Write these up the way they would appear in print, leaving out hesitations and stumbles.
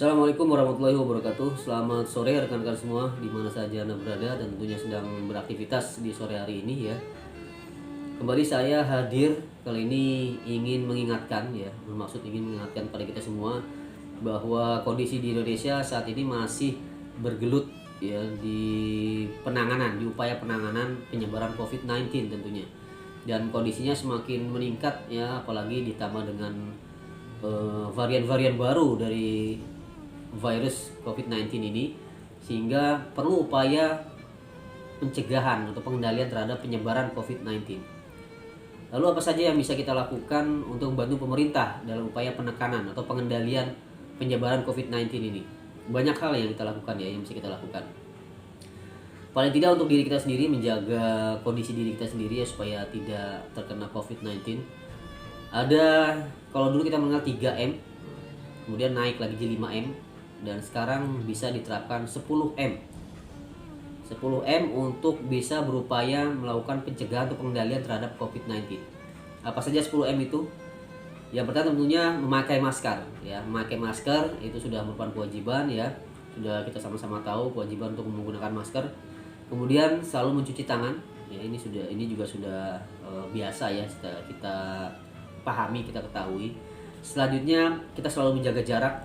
Assalamualaikum warahmatullahi wabarakatuh. Selamat sore rekan-rekan semua di mana saja Anda berada dan tentunya sedang beraktivitas di sore hari ini ya. Kembali saya hadir kali ini ingin mengingatkan ya, bermaksud ingin mengingatkan pada kita semua bahwa kondisi di Indonesia saat ini masih bergelut ya di penanganan, di upaya penanganan penyebaran COVID-19 tentunya. Dan kondisinya semakin meningkat ya, apalagi ditambah dengan varian-varian baru dari virus COVID-19 ini, sehingga perlu upaya pencegahan atau pengendalian terhadap penyebaran COVID-19. Lalu apa saja yang bisa kita lakukan untuk membantu pemerintah dalam upaya penekanan atau pengendalian penyebaran COVID-19 ini? Banyak hal yang kita lakukan ya, yang bisa kita lakukan. Paling tidak untuk diri kita sendiri, menjaga kondisi diri kita sendiri ya, supaya tidak terkena COVID-19. Ada, kalau dulu kita mengenal 3M, kemudian naik lagi jadi 5M, dan sekarang bisa diterapkan 10M. 10M untuk bisa berupaya melakukan pencegahan atau pengendalian terhadap COVID-19. Apa saja 10M itu? Yang pertama tentunya memakai masker ya. Memakai masker itu sudah merupakan kewajiban ya. Sudah kita sama-sama tahu kewajiban untuk menggunakan masker. Kemudian selalu mencuci tangan. Ya, ini juga sudah biasa ya, kita pahami, kita ketahui. Selanjutnya kita selalu menjaga jarak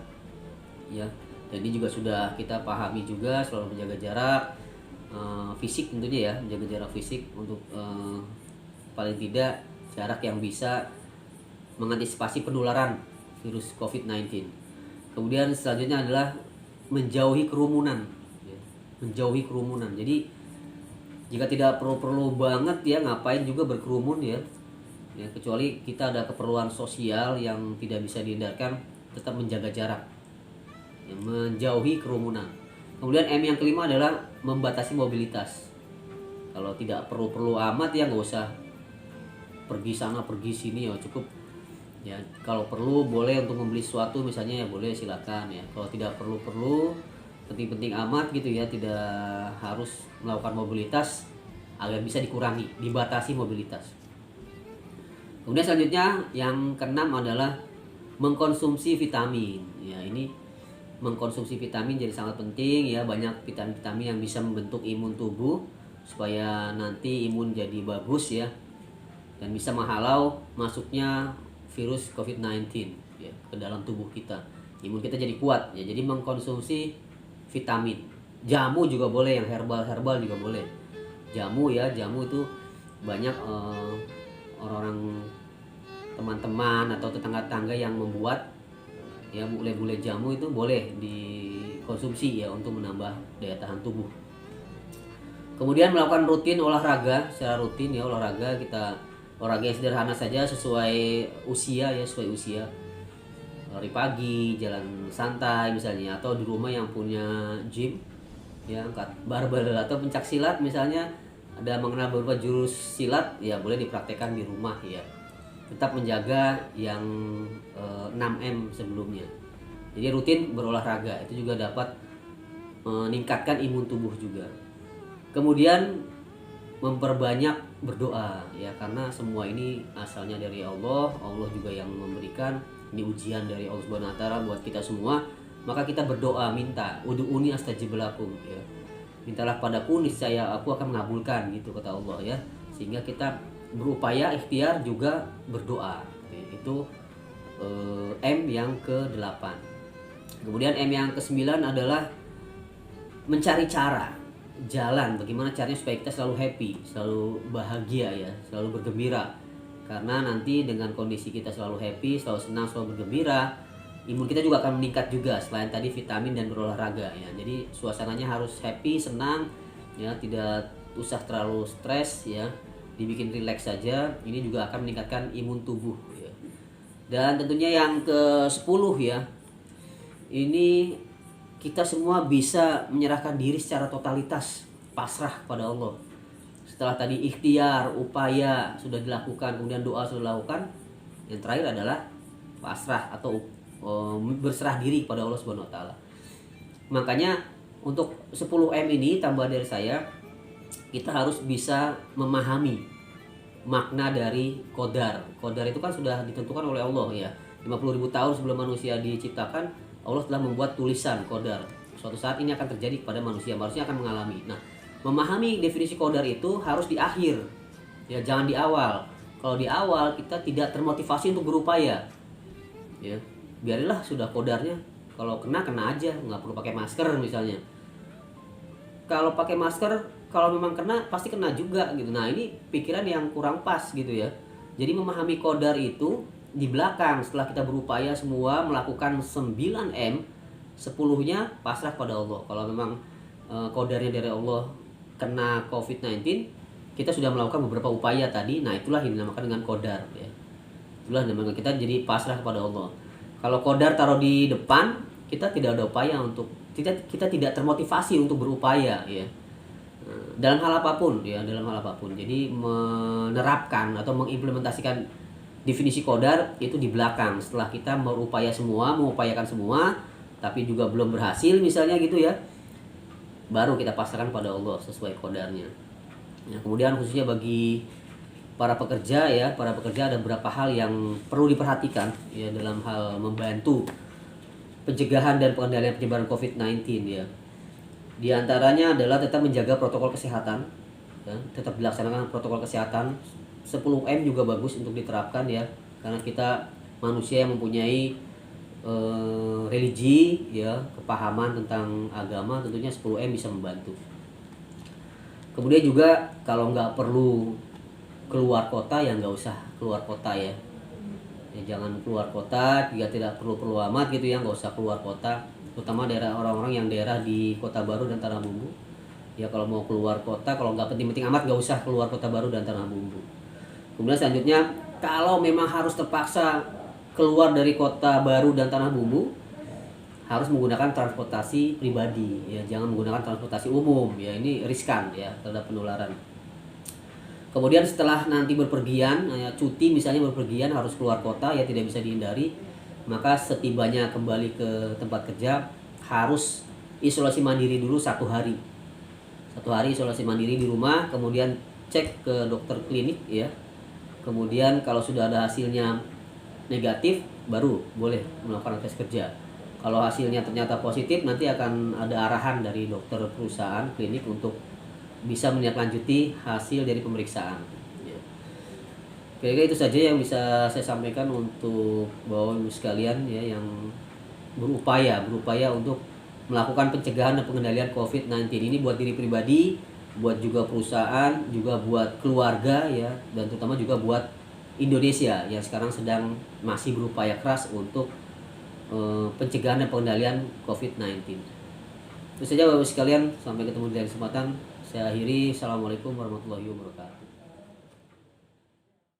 ya. Dan ini juga sudah kita pahami juga, selalu menjaga jarak fisik tentunya ya, menjaga jarak fisik untuk paling tidak jarak yang bisa mengantisipasi penularan virus COVID-19. Kemudian selanjutnya adalah menjauhi kerumunan ya. Menjauhi kerumunan. Jadi jika tidak perlu banget ya, ngapain juga berkerumun ya. Ya, kecuali kita ada keperluan sosial yang tidak bisa dihindarkan, tetap menjaga jarak ya, menjauhi kerumunan. Kemudian M yang kelima adalah membatasi mobilitas. Kalau tidak perlu amat ya nggak usah pergi sana pergi sini ya, cukup ya. Kalau perlu boleh untuk membeli sesuatu misalnya ya boleh, silakan ya. Kalau tidak perlu penting-penting amat gitu ya, tidak harus melakukan mobilitas, agar bisa dikurangi, dibatasi mobilitas. Kemudian selanjutnya yang keenam adalah mengkonsumsi vitamin. Ya, ini mengkonsumsi vitamin jadi sangat penting ya. Banyak vitamin-vitamin yang bisa membentuk imun tubuh supaya nanti imun jadi bagus ya, dan bisa menghalau masuknya virus COVID-19 ya ke dalam tubuh kita. Imun kita jadi kuat ya. Jadi mengkonsumsi vitamin. Jamu juga boleh, yang herbal juga boleh. Jamu ya, jamu itu banyak orang-orang, teman-teman atau tetangga-tetangga yang membuat ya bule-bule jamu, itu boleh dikonsumsi ya untuk menambah daya tahan tubuh. Kemudian melakukan rutin olahraga secara rutin ya, olahraga yang sederhana saja sesuai usia ya, sesuai usia. Lari pagi, jalan santai misalnya, atau di rumah yang punya gym ya, angkat barbel atau pencak silat misalnya, ada mengenal beberapa jurus silat ya, boleh dipraktekkan di rumah ya. Tetap menjaga yang 6M sebelumnya. Jadi rutin berolahraga itu juga dapat meningkatkan imun tubuh juga. Kemudian memperbanyak berdoa ya, karena semua ini asalnya dari Allah. Allah juga yang memberikan, ini ujian dari Allah Subhanahu wa taala buat kita semua. Maka kita berdoa, minta, ud'uni astajib lakum ya. Mintalah padaku, niscaya aku akan mengabulkan gitu kata Allah ya. Sehingga kita berupaya ikhtiar juga berdoa. Itu M yang ke-8. Kemudian M yang ke-9 adalah mencari cara, jalan bagaimana caranya supaya kita selalu happy, selalu bahagia ya, selalu bergembira. Karena nanti dengan kondisi kita selalu happy, selalu senang, selalu bergembira, imun kita juga akan meningkat juga selain tadi vitamin dan berolahraga ya. Jadi suasananya harus happy, senang ya, tidak usah terlalu stres ya, dibikin rileks saja. Ini juga akan meningkatkan imun tubuh ya. Dan tentunya yang ke-10 ya, ini kita semua bisa menyerahkan diri secara totalitas, pasrah kepada Allah. Setelah tadi ikhtiar, upaya sudah dilakukan, kemudian doa sudah dilakukan, yang terakhir adalah pasrah atau berserah diri kepada Allah Subhanahu wa taala. Makanya untuk 10M ini tambah dari saya, kita harus bisa memahami makna dari qadar. Qadar itu kan sudah ditentukan oleh Allah ya. 50.000 tahun sebelum manusia diciptakan, Allah telah membuat tulisan qadar. Suatu saat ini akan terjadi kepada manusia akan mengalami. Nah, memahami definisi qadar itu harus di akhir, ya jangan di awal. Kalau di awal kita tidak termotivasi untuk berupaya, ya biarlah sudah qadarnya. Kalau kena aja, nggak perlu pakai masker misalnya. Kalau pakai masker, kalau memang kena pasti kena juga gitu. Nah, ini pikiran yang kurang pas gitu ya. Jadi memahami qadar itu di belakang, setelah kita berupaya semua melakukan 9M, 10-nya pasrah pada Allah. Kalau memang qadarnya dari Allah kena COVID-19, kita sudah melakukan beberapa upaya tadi. Nah, itulah yang dinamakan dengan qadar ya. Itulah dinamakan kita jadi pasrah kepada Allah. Kalau qadar taruh di depan, kita tidak ada upaya untuk kita tidak termotivasi untuk berupaya ya. Dalam hal apapun ya, dalam hal apapun. Jadi menerapkan atau mengimplementasikan definisi qadar itu di belakang, setelah kita mengupayakan semua tapi juga belum berhasil misalnya gitu ya, baru kita pasrahkan pada Allah sesuai qadarnya. Ya, kemudian khususnya bagi para pekerja ada beberapa hal yang perlu diperhatikan ya dalam hal membantu pencegahan dan pengendalian penyebaran COVID-19 ya. Di antaranya adalah tetap menjaga protokol kesehatan ya, tetap dilaksanakan protokol kesehatan. 10M juga bagus untuk diterapkan ya, karena kita manusia yang mempunyai religi ya, kepahaman tentang agama, tentunya 10M bisa membantu. Kemudian juga kalau nggak perlu keluar kota ya nggak usah keluar kota ya. Jangan keluar kota jika tidak perlu amat gitu ya, nggak usah keluar kota, terutama orang-orang yang daerah di Kota Baru dan Tanah Bumbu ya. Kalau mau keluar kota, kalau nggak penting-penting amat, nggak usah keluar Kota Baru dan Tanah Bumbu. Kemudian selanjutnya, kalau memang harus terpaksa keluar dari Kota Baru dan Tanah Bumbu, harus menggunakan transportasi pribadi ya, jangan menggunakan transportasi umum ya, ini riskan ya terhadap penularan. Kemudian setelah nanti berpergian ya, cuti misalnya berpergian harus keluar kota ya, tidak bisa dihindari, maka setibanya kembali ke tempat kerja harus isolasi mandiri dulu 1 hari. 1 hari isolasi mandiri di rumah, kemudian cek ke dokter klinik ya. Kemudian kalau sudah ada hasilnya negatif, baru boleh melakukan tes kerja. Kalau hasilnya ternyata positif, nanti akan ada arahan dari dokter perusahaan klinik untuk bisa menindaklanjuti hasil dari pemeriksaan. Kira-kira itu saja yang bisa saya sampaikan untuk Bapak Ibu sekalian ya, yang berupaya untuk melakukan pencegahan dan pengendalian COVID-19 ini, buat diri pribadi, buat juga perusahaan, juga buat keluarga ya, dan terutama juga buat Indonesia yang sekarang sedang masih berupaya keras untuk pencegahan dan pengendalian COVID-19. Itu saja Bapak Ibu sekalian, sampai ketemu di lain kesempatan. Saya akhiri. Assalamualaikum warahmatullahi wabarakatuh.